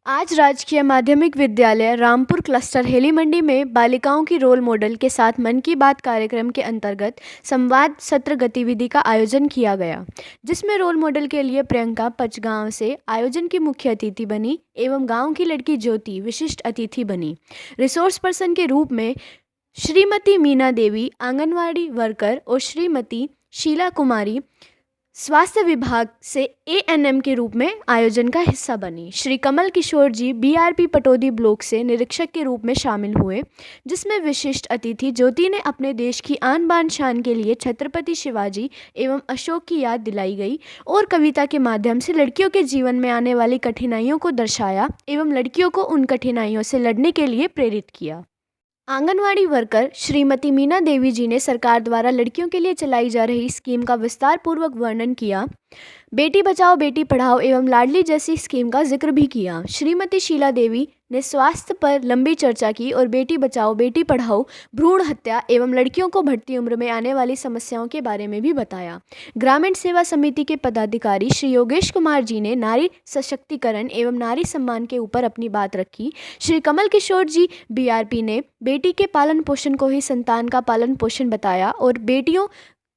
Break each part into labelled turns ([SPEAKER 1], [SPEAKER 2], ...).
[SPEAKER 1] आज राजकीय माध्यमिक विद्यालय रामपुर क्लस्टर हेली मंडी में बालिकाओं की रोल मॉडल के साथ मन की बात कार्यक्रम के अंतर्गत संवाद सत्र गतिविधि का आयोजन किया गया, जिसमें रोल मॉडल के लिए प्रियंका पचगांव से आयोजन की मुख्य अतिथि बनी एवं गांव की लड़की ज्योति विशिष्ट अतिथि बनी। रिसोर्स पर्सन के रूप में श्रीमती मीना देवी आंगनवाड़ी वर्कर और श्रीमती शीला कुमारी स्वास्थ्य विभाग से एएनएम के रूप में आयोजन का हिस्सा बनी। श्री कमल किशोर जी बीआरपी पटौदी ब्लॉक से निरीक्षक के रूप में शामिल हुए, जिसमें विशिष्ट अतिथि ज्योति ने अपने देश की आन बान शान के लिए छत्रपति शिवाजी एवं अशोक की याद दिलाई गई और कविता के माध्यम से लड़कियों के जीवन में आने वाली कठिनाइयों को दर्शाया एवं लड़कियों को उन कठिनाइयों से लड़ने के लिए प्रेरित किया। आंगनवाड़ी वर्कर श्रीमती मीना देवी जी ने सरकार द्वारा लड़कियों के लिए चलाई जा रही स्कीम का विस्तार पूर्वक वर्णन किया। बेटी बचाओ बेटी पढ़ाओ एवं लाडली जैसी स्कीम का जिक्र भी किया। श्रीमती शीला देवी ने स्वास्थ्य पर लंबी चर्चा की और बेटी बचाओ बेटी पढ़ाओ, भ्रूण हत्या एवं लड़कियों को बढ़ती उम्र में आने वाली समस्याओं के बारे में भी बताया। ग्रामीण सेवा समिति के पदाधिकारी श्री योगेश कुमार जी ने नारी सशक्तिकरण एवं नारी सम्मान के ऊपर अपनी बात रखी। श्री कमल किशोर जी बीआरपी ने बेटी के पालन पोषण को ही संतान का पालन पोषण बताया और बेटियों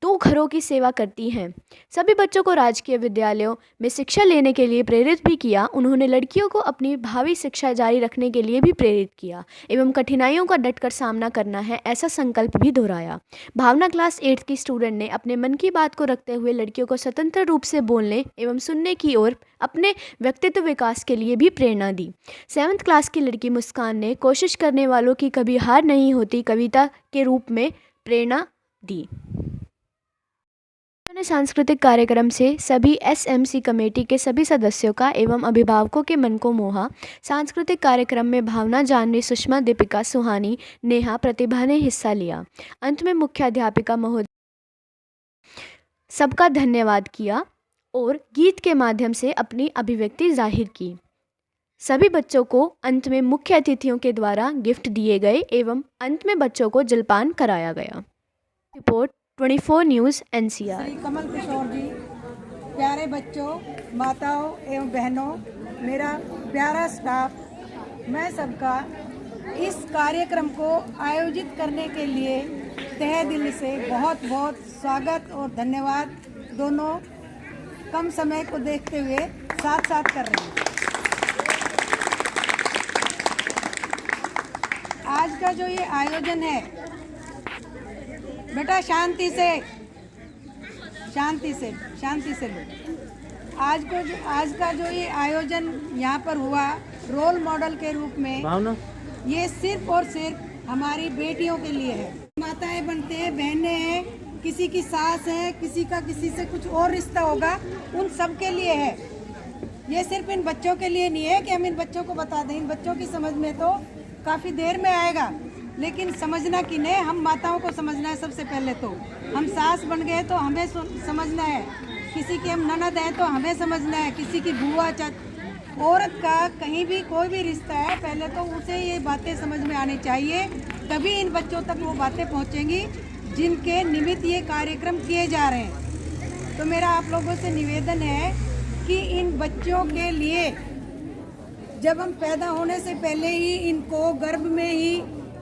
[SPEAKER 1] दो घरों की सेवा करती हैं। सभी बच्चों को राजकीय विद्यालयों में शिक्षा लेने के लिए प्रेरित भी किया। उन्होंने लड़कियों को अपनी भावी शिक्षा जारी रखने के लिए भी प्रेरित किया एवं कठिनाइयों का डटकर सामना करना है, ऐसा संकल्प भी दोहराया। भावना क्लास 8 की स्टूडेंट ने अपने मन की बात को रखते हुए लड़कियों को स्वतंत्र रूप से बोलने एवं सुनने की ओर अपने व्यक्तित्व विकास के लिए भी प्रेरणा दी। 7th क्लास की लड़की मुस्कान ने कोशिश करने वालों की कभी हार नहीं होती कविता के रूप में प्रेरणा दी। सांस्कृतिक कार्यक्रम से सभी एसएमसी कमेटी के सभी सदस्यों का एवं अभिभावकों के मन को मोहा। सांस्कृतिक कार्यक्रम में भावना, जानवी, सुषमा, दीपिका, सुहानी, नेहा, प्रतिभा ने हिस्सा लिया। अंत में मुख्याध्यापिका महोदय सबका धन्यवाद किया और गीत के माध्यम से अपनी अभिव्यक्ति जाहिर की। सभी बच्चों को अंत में मुख्य अतिथियों के द्वारा गिफ्ट दिए गए एवं अंत में बच्चों को जलपान कराया गया। Report 24 news NCR।
[SPEAKER 2] Shri Kamal Kishore जी, प्यारे बच्चों, माताओं एवं बहनों, मेरा प्यारा स्टाफ, मैं सबका इस कार्यक्रम को आयोजित करने के लिए तहे दिल से बहुत बहुत स्वागत और धन्यवाद दोनों कम समय को देखते हुए साथ साथ कर रहे हैं। आज का जो ये आयोजन है, बेटा शांति से लो। आज का जो ये आयोजन यहाँ पर हुआ रोल मॉडल के रूप में, ये सिर्फ और सिर्फ हमारी बेटियों के लिए है। माताएं बनते हैं, बहनें हैं, किसी की सास है, किसी का किसी से कुछ और रिश्ता होगा, उन सब के लिए है। ये सिर्फ इन बच्चों के लिए नहीं है कि हम इन बच्चों को बता दें। इन बच्चों की समझ में तो काफ़ी देर में आएगा, लेकिन समझना कि नहीं, हम माताओं को समझना है। सबसे पहले तो हम सास बन गए तो हमें समझना है, किसी की हम ननद है तो हमें समझना है, किसी की बुआ औरत का कहीं भी कोई भी रिश्ता है, पहले तो उसे ये बातें समझ में आनी चाहिए, तभी इन बच्चों तक वो बातें पहुँचेंगी जिनके निमित्त ये कार्यक्रम किए जा रहे हैं। तो मेरा आप लोगों से निवेदन है कि इन बच्चों के लिए जब हम पैदा होने से पहले ही इनको गर्भ में ही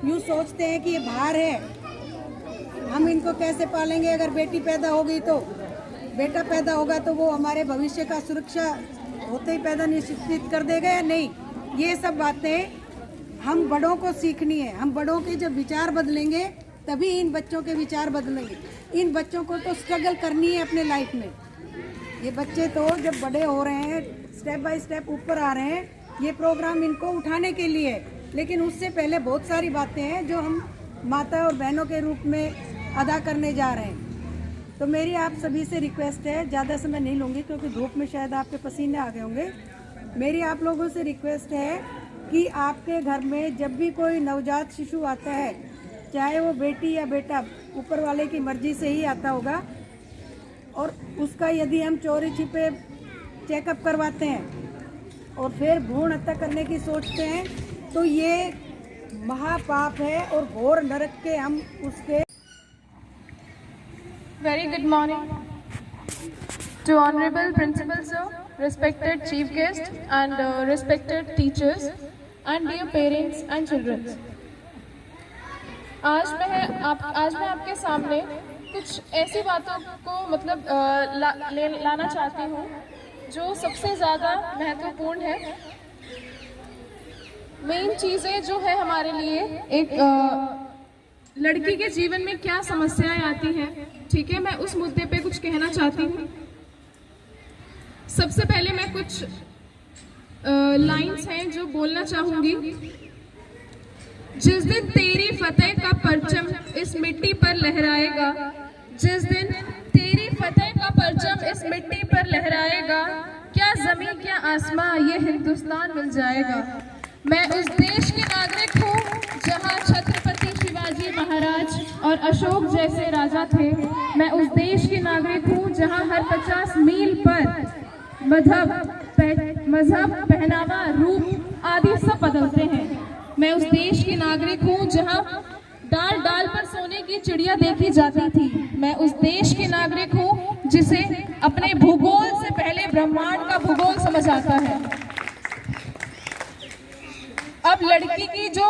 [SPEAKER 2] यूँ सोचते हैं कि ये बाहर है, हम इनको कैसे पालेंगे। अगर बेटी पैदा हो गई तो बेटा पैदा होगा तो वो हमारे भविष्य का सुरक्षा होते ही पैदा निश्चित कर देगा या नहीं। ये सब बातें हम बड़ों को सीखनी है। हम बड़ों के जब विचार बदलेंगे तभी इन बच्चों के विचार बदलेंगे। इन बच्चों को तो स्ट्रगल करनी है अपने लाइफ में। ये बच्चे तो जब बड़े हो रहे हैं, स्टेप बाय स्टेप ऊपर आ रहे हैं, ये प्रोग्राम इनको उठाने के लिए है। लेकिन उससे पहले बहुत सारी बातें हैं जो हम माता और बहनों के रूप में अदा करने जा रहे हैं। तो मेरी आप सभी से रिक्वेस्ट है, ज़्यादा समय नहीं लूँगी क्योंकि धूप में शायद आपके पसीने आ गए होंगे। मेरी आप लोगों से रिक्वेस्ट है कि आपके घर में जब भी कोई नवजात शिशु आता है, चाहे वो बेटी या बेटा, ऊपर वाले की मर्जी से ही आता होगा, और उसका यदि हम चोरी छिपे चेकअप करवाते हैं और फिर भ्रूण हत्या करने की सोचते हैं, तो ये महापाप है और घोर नरक के हम उसके।
[SPEAKER 3] Very good morning to Honorable Principal Sir, respected chief guest and respected teachers and dear parents and children. आज मैं आपके सामने कुछ ऐसी बातों को मतलब लाना चाहती हूँ जो सबसे ज़्यादा महत्वपूर्ण है। मेन चीज़ें जो है हमारे लिए एक लड़की के जीवन में क्या समस्याएं आती हैं, ठीक है, मैं उस मुद्दे पे कुछ कहना चाहती हूँ। सबसे पहले मैं कुछ लाइंस हैं जो बोलना चाहूँगी। जिस दिन तेरी फतेह का परचम इस मिट्टी पर लहराएगा, जिस दिन तेरी फतेह का परचम इस मिट्टी पर लहराएगा, क्या ज़मीन क्या आसमां ये हिंदुस्तान मिल जाएगा। मैं उस देश के नागरिक हूँ जहाँ छत्रपति शिवाजी महाराज और अशोक जैसे राजा थे। मैं उस देश के नागरिक हूँ जहाँ हर 50 मील पर मजहब, पहनावा, रूप आदि सब बदलते हैं। मैं उस देश की नागरिक हूँ जहाँ डाल डाल पर सोने की चिड़िया देखी जाती थी। मैं उस देश की नागरिक हूँ जिसे अपने भूगोल से पहले ब्रह्मांड का भूगोल समझ आता है। अब लड़की की जो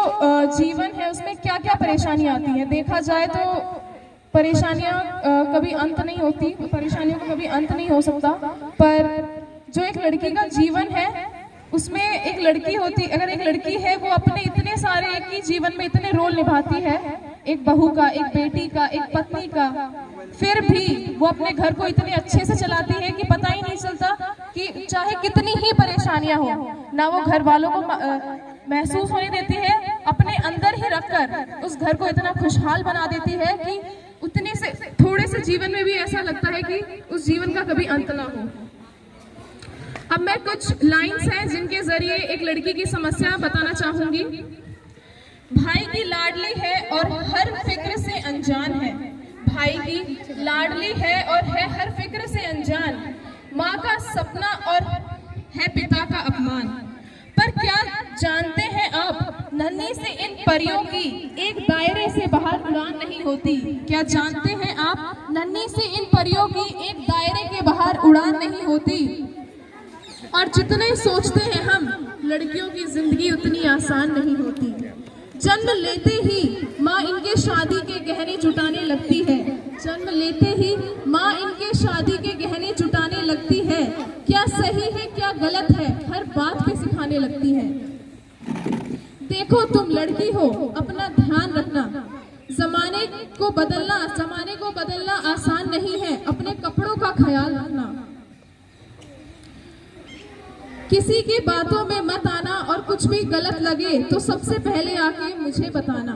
[SPEAKER 3] जीवन है उसमें क्या क्या परेशानियाँ आती हैं, देखा जाए तो परेशानियाँ कभी अंत नहीं होती, परेशानियों का कभी अंत नहीं हो सकता। पर जो एक लड़की का जीवन है उसमें एक लड़की होती, अगर एक लड़की है वो अपने इतने सारे एक ही जीवन में इतने रोल निभाती है, एक बहू का, एक बेटी का, एक पत्नी का, फिर भी वो अपने घर को इतने अच्छे से चलाती है कि पता ही नहीं चलता कि चाहे कितनी ही परेशानियां हो ना वो घर वालों को महसूस होने देती है, अपने अंदर ही रखकर उस घर को इतना खुशहाल बना देती है कि उतने से थोड़े से जीवन में भी ऐसा लगता है कि उस जीवन का कभी अंत ना हो। अब मैं कुछ लाइंस हैं जिनके जरिए एक लड़की की समस्या बताना चाहूंगी। भाई की लाडली है और हर फिक्र से अनजान है, भाई की लाडली है और है हर फिक्र से अनजान, माँ का सपना और है पिता का अपमान। पर क्या जानते हैं आप, नन्ही से इन परियों की एक दायरे से बाहर उड़ान नहीं होती। क्या जानते हैं आप, नन्ही से इन परियों की एक दायरे के बाहर उड़ान नहीं होती। और जितने सोचते हैं हम, लड़कियों की जिंदगी उतनी आसान नहीं होती। जन्म लेते ही माँ इनके शादी के गहने जुटाने लगती है, जन्म लेते ही माँ इनके शादी के गहने जुटाने लगती है। क्या सही है क्या गलत है हर बात पे सिखाने लगती है। देखो तुम लड़की हो, अपना ध्यान रखना, जमाने को बदलना आसान नहीं है, अपने कपड़ों का ख्याल रखना। किसी की बातों में मत आना और कुछ भी गलत लगे तो सबसे पहले आके मुझे बताना।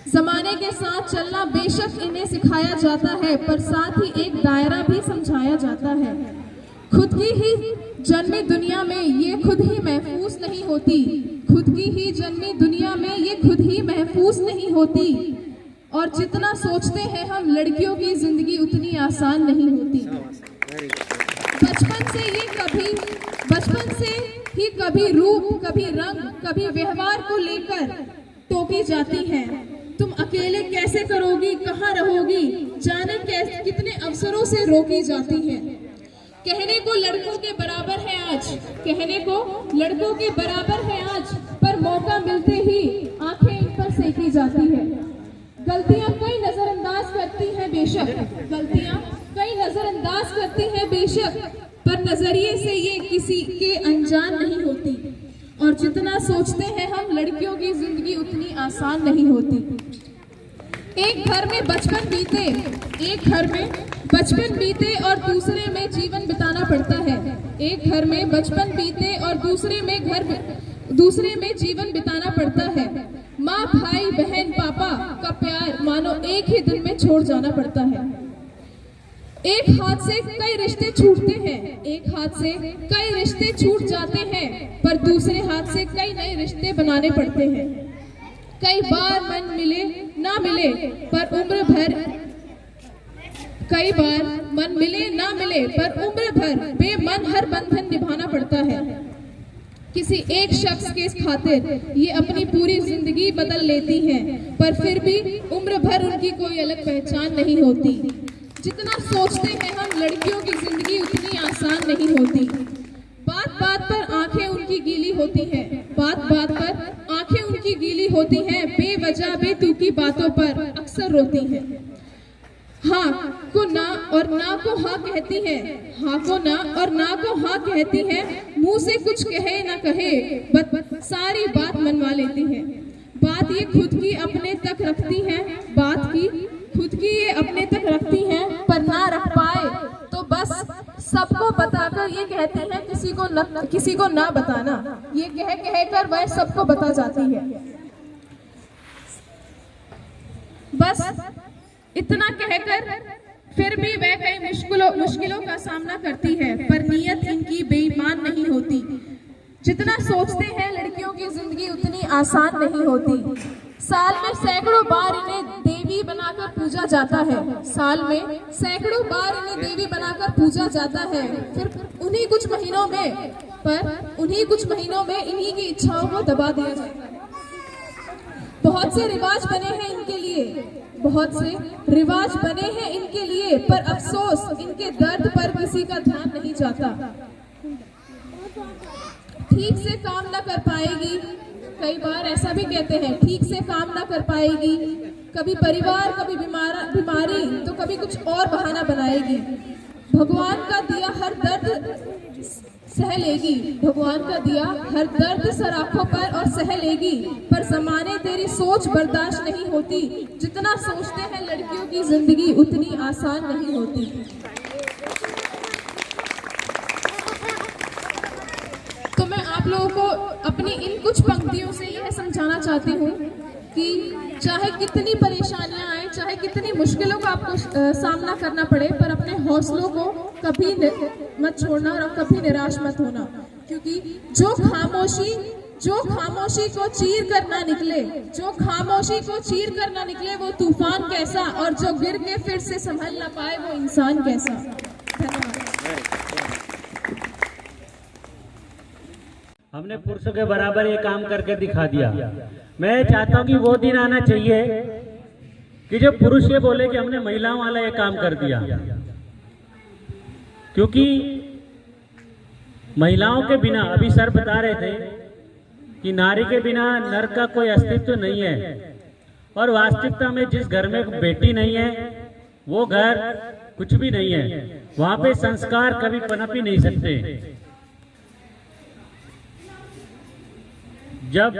[SPEAKER 3] जमाने के साथ चलना बेशक इन्हें सिखाया जाता है, पर साथ ही एक दायरा भी समझाया जाता है। खुद की ही जन्मी दुनिया में ये खुद ही महफूज नहीं होती, खुद की ही जन्मी दुनिया में ये खुद ही महफूज नहीं होती। और जितना सोचते हैं हम, लड़कियों की जिंदगी उतनी आसान नहीं होती। बचपन से ही कभी रूप, कभी रंग, कभी व्यवहार को लेकर टोकी जाती हैं। तुम अकेले कैसे करोगी, कहाँ रहोगी, जाने कैसे कितने अवसरों से रोकी जाती हैं। कहने को लड़कों के बराबर है आज, कहने को लड़कों के बराबर है आज, पर मौका मिलते ही आंखें इन पर सेकी जाती है। गलतियां कई नजरअंदाज करती हैं बेशक, गलतियां कई नजरअंदाज करती हैं बेशक, पर नजरिए से ये किसी के अनजान नहीं होती। और जितना सोचते हैं हम, लड़कियों की जिंदगी उतनी आसान नहीं होती। एक घर में बचपन बीते और दूसरे में जीवन बिताना पड़ता है। एक घर में बचपन बीते और दूसरे में जीवन बिताना पड़ता है। माँ, भाई, बहन, पापा का प्यार मानो एक ही दिन में छोड़ जाना पड़ता है। एक हाथ से कई रिश्ते छूटते हैं, एक हाथ से कई रिश्ते छूट जाते हैं, पर दूसरे हाथ से कई नए रिश्ते बनाने पड़ते हैं। कई बार मन मिले ना मिले पर उम्र भर बेमन हर बंधन निभाना पड़ता है। किसी एक शख्स के खातिर ये अपनी पूरी जिंदगी बदल लेती हैं, पर फिर भी उम्र भर उनकी कोई अलग पहचान नहीं होती। जितना सोचते हैं हम, लड़कियों की जिंदगी उतनी आसान नहीं होती। उनकी गीली होती हैं, बात बात पर आंखें उनकी गीली होती हैं, बेवजह बेतुकी बातों पर अक्सर रोती हैं। हाँ को ना और ना को हाँ कहती है, हाँ को ना और ना को हाँ कहती है, मुंह से कुछ कहे ना कहे बस सारी बात मनवा लेती है। बात ये खुद की अपने तक रखती हैं, बात की खुद की ये अपने तक रखती हैं, पर ना रख पाए तो बस सबको बताकर ये कहती हैं किसी को ना बताना। ये कह कर वह सबको बता जाती है। बस इतना कहकर फिर भी वह कई मुश्किलों का सामना करती है, पर नीयत इनकी बेईमान नहीं होती। जितना सोचते हैं लड़कियों की जिंदगी उतनी आसान नहीं होती। साल में सैकड़ों बार इन्हें देवी बनाकर पूजा जाता है, साल में सैकड़ों बार इन्हें देवी बनाकर पूजा जाता है। फिर उन्हीं कुछ महीनों में इन्हीं की इच्छाओं को दबा दिया जाता है। बहुत से रिवाज बने हैं इनके लिए, पर अफसोस इनके दर्द पर किसी का ध्यान नहीं जाता। ठीक से काम ना कर पाएगी, कई बार ऐसा भी कहते हैं, ठीक से काम ना कर पाएगी, कभी परिवार, कभी बीमारी, तो कभी कुछ और बहाना बनाएगी। भगवान का दिया हर दर्द सह लेगी, भगवान का दिया हर दर्द सराखों पर और सह लेगी, पर ज़माने तेरी सोच बर्दाश्त नहीं होती। जितना सोचते हैं लड़कियों की जिंदगी उतनी आसान नहीं होती। तो मैं आप लोगों को अपनी इन कुछ पंक्तियों से यह समझाना चाहती हूँ कि चाहे कितनी परेशानियां आए, चाहे कितनी मुश्किलों का आपको सामना करना पड़े, पर अपने हौसलों को कभी मत छोड़ना और कभी निराश मत होना। क्योंकि जो खामोशी को चीर कर ना निकले वो तूफान कैसा, और जो गिर के फिर से संभल ना पाए वो इंसान कैसा। धन्यवाद।
[SPEAKER 4] हमने पुरुषों के बराबर ये काम करके दिखा दिया। मैं चाहता हूँ कि वो दिन आना चाहिए कि जब पुरुष ये बोले कि हमने महिलाओं वाला ये काम कर दिया, क्योंकि महिलाओं के बिना, अभी सर बता रहे थे कि नारी के बिना नर का कोई अस्तित्व नहीं है, और वास्तविकता में जिस घर में बेटी नहीं है वो घर कुछ भी नहीं है, वहां पे संस्कार कभी पनप ही नहीं सकते। जब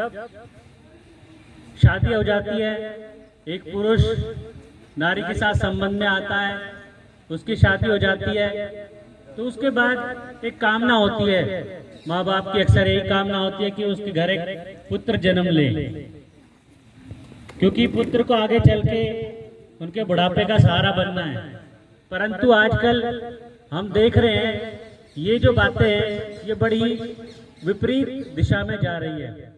[SPEAKER 4] शादी हो जाती है, एक पुरुष नारी के साथ संबंध में आता है, उसकी शादी हो जाती है, तो उसके बाद एक कामना होती है, माँ बाप की अक्सर यही कामना होती है कि उसके घर एक पुत्र जन्म ले, क्योंकि पुत्र को आगे चल के उनके बुढ़ापे का सहारा बनना है। परंतु आजकल हम देख रहे हैं ये जो बातें हैं ये बड़ी विपरीत दिशा में जा रही है।